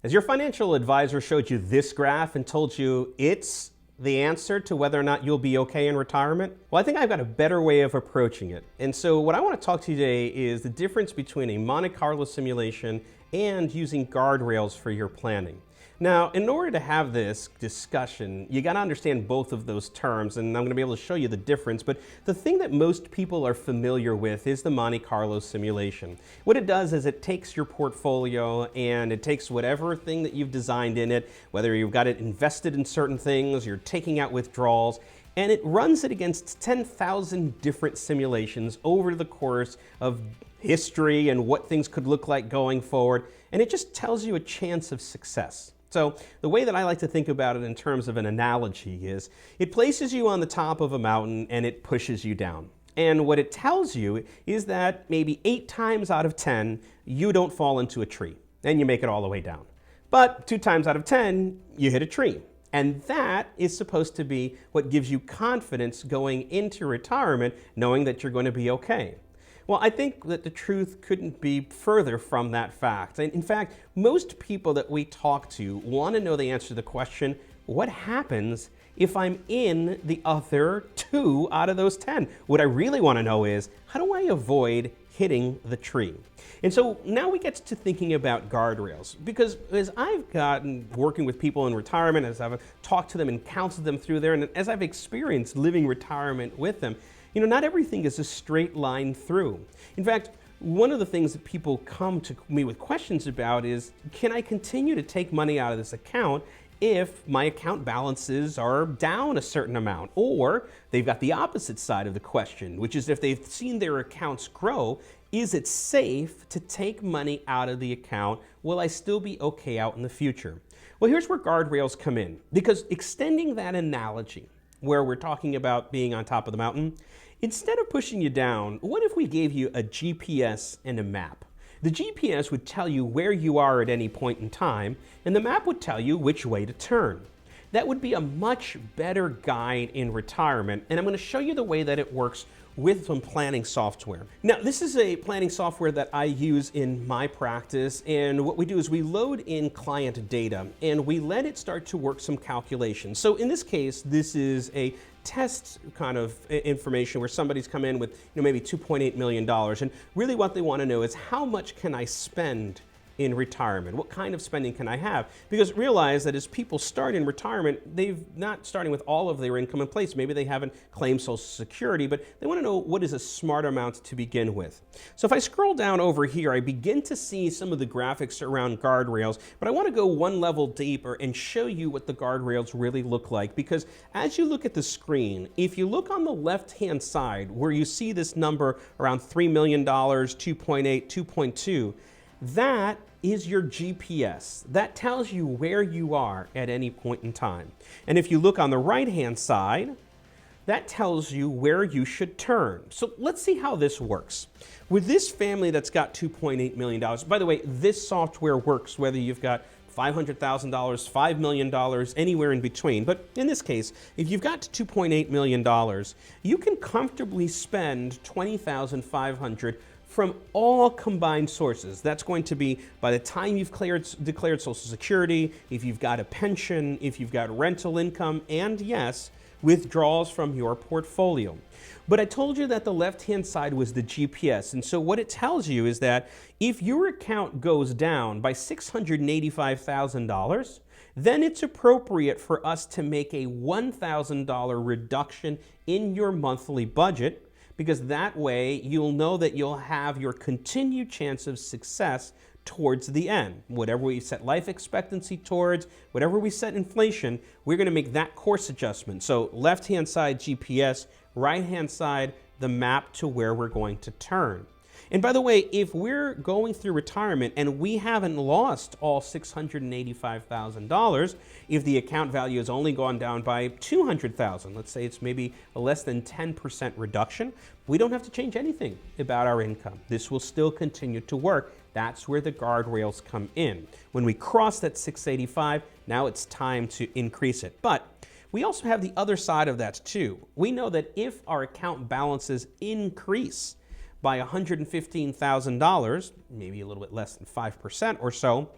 As your financial advisor showed you this graph and told you it's the answer to whether or not you'll be okay in retirement? Well, I think I've got a better way of approaching it. And so what I want to talk to you today is the difference between a Monte Carlo simulation and using guardrails for your planning. Now, in order to have this discussion, you got to understand both of those terms, and I'm going to be able to show you the difference. But the thing that most people are familiar with is the Monte Carlo simulation. What it does is it takes your portfolio and it takes whatever thing that you've designed in it, whether you've got it invested in certain things, you're taking out withdrawals, and it runs it against 10,000 different simulations over the course of history and what things could look like going forward, and it just tells you a chance of success. So the way that I like to think about it in terms of an analogy is it places you on the top of a mountain and it pushes you down. And what it tells you is that maybe 8 times out of 10, you don't fall into a tree and you make it all the way down. But 2 times out of 10, you hit a tree. And that is supposed to be what gives you confidence going into retirement, knowing that you're going to be okay. Well, I think that the truth couldn't be further from that fact. In fact, most people that we talk to want to know the answer to the question, what happens if I'm in the other 2 out of those 10? What I really want to know is, how do I avoid hitting the tree? And so now we get to thinking about guardrails, because as I've gotten working with people in retirement, as I've talked to them and counseled them through there, and as I've experienced living retirement with them, not everything is a straight line through. In fact, one of the things that people come to me with questions about is, can I continue to take money out of this account if my account balances are down a certain amount? Or they've got the opposite side of the question, which is if they've seen their accounts grow, is it safe to take money out of the account? Will I still be okay out in the future? Well, here's where guardrails come in, because extending that analogy, where we're talking about being on top of the mountain, instead of pushing you down, what if we gave you a GPS and a map? The GPS would tell you where you are at any point in time, and the map would tell you which way to turn. That would be a much better guide in retirement, and I'm going to show you the way that it works with some planning software. Now, this is a planning software that I use in my practice, and what we do is we load in client data and we let it start to work some calculations. So in this case, this is a test kind of information where somebody's come in with maybe $2.8 million, and really what they want to know is, how much can I spend in retirement? What kind of spending can I have? Because realize that as people start in retirement, they're not starting with all of their income in place. Maybe they haven't claimed Social Security, but they want to know what is a smart amount to begin with. So if I scroll down over here, I begin to see some of the graphics around guardrails, but I want to go one level deeper and show you what the guardrails really look like. Because as you look at the screen, if you look on the left-hand side where you see this number around $3 million, 2.8, 2.2, that is your GPS. That tells you where you are at any point in time. And if you look on the right-hand side, that tells you where you should turn. So let's see how this works. With this family that's got $2.8 million, by the way, this software works whether you've got $500,000, $5 million, anywhere in between. But in this case, if you've got $2.8 million, you can comfortably spend $20,500 from all combined sources. That's going to be by the time you've declared Social Security, if you've got a pension, if you've got rental income, and yes, withdrawals from your portfolio. But I told you that the left-hand side was the GPS, and so what it tells you is that if your account goes down by $685,000, then it's appropriate for us to make a $1,000 reduction in your monthly budget, because that way you'll know that you'll have your continued chance of success towards the end. Whatever we set life expectancy towards, whatever we set inflation, we're going to make that course adjustment. So left-hand side GPS, right-hand side the map to where we're going to turn. And by the way, if we're going through retirement and we haven't lost all $685,000, if the account value has only gone down by $200,000, let's say it's maybe a less than 10% reduction, we don't have to change anything about our income. This will still continue to work. That's where the guardrails come in. When we cross that 685, now it's time to increase it. But we also have the other side of that too. We know that if our account balances increase by $115,000, maybe a little bit less than 5% or so,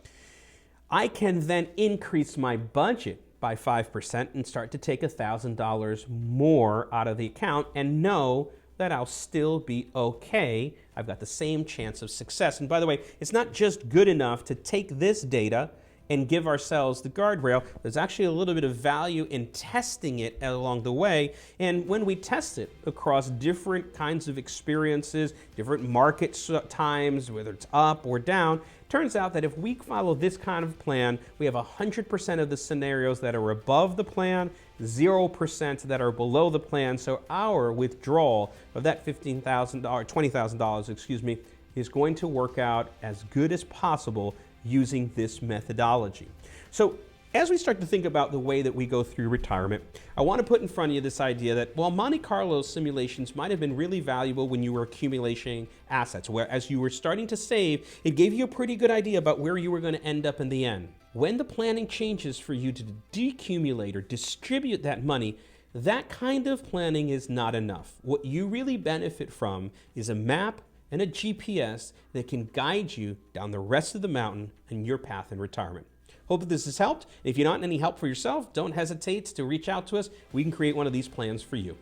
I can then increase my budget by 5% and start to take $1,000 more out of the account and know that I'll still be okay. I've got the same chance of success. And by the way, it's not just good enough to take this data and give ourselves the guardrail. There's actually a little bit of value in testing it along the way. And when we test it across different kinds of experiences, different market times, whether it's up or down, turns out that if we follow this kind of plan, we have 100% of the scenarios that are above the plan, 0% that are below the plan. So our withdrawal of that $20,000, excuse me, is going to work out as good as possible using this methodology. So as we start to think about the way that we go through retirement, I want to put in front of you this idea that while Monte Carlo simulations might have been really valuable when you were accumulating assets, where as you were starting to save, it gave you a pretty good idea about where you were going to end up in the end. When the planning changes for you to decumulate or distribute that money, that kind of planning is not enough. What you really benefit from is a map and a GPS that can guide you down the rest of the mountain and your path in retirement. Hope that this has helped. If you're not any help for yourself, don't hesitate to reach out to us. We can create one of these plans for you.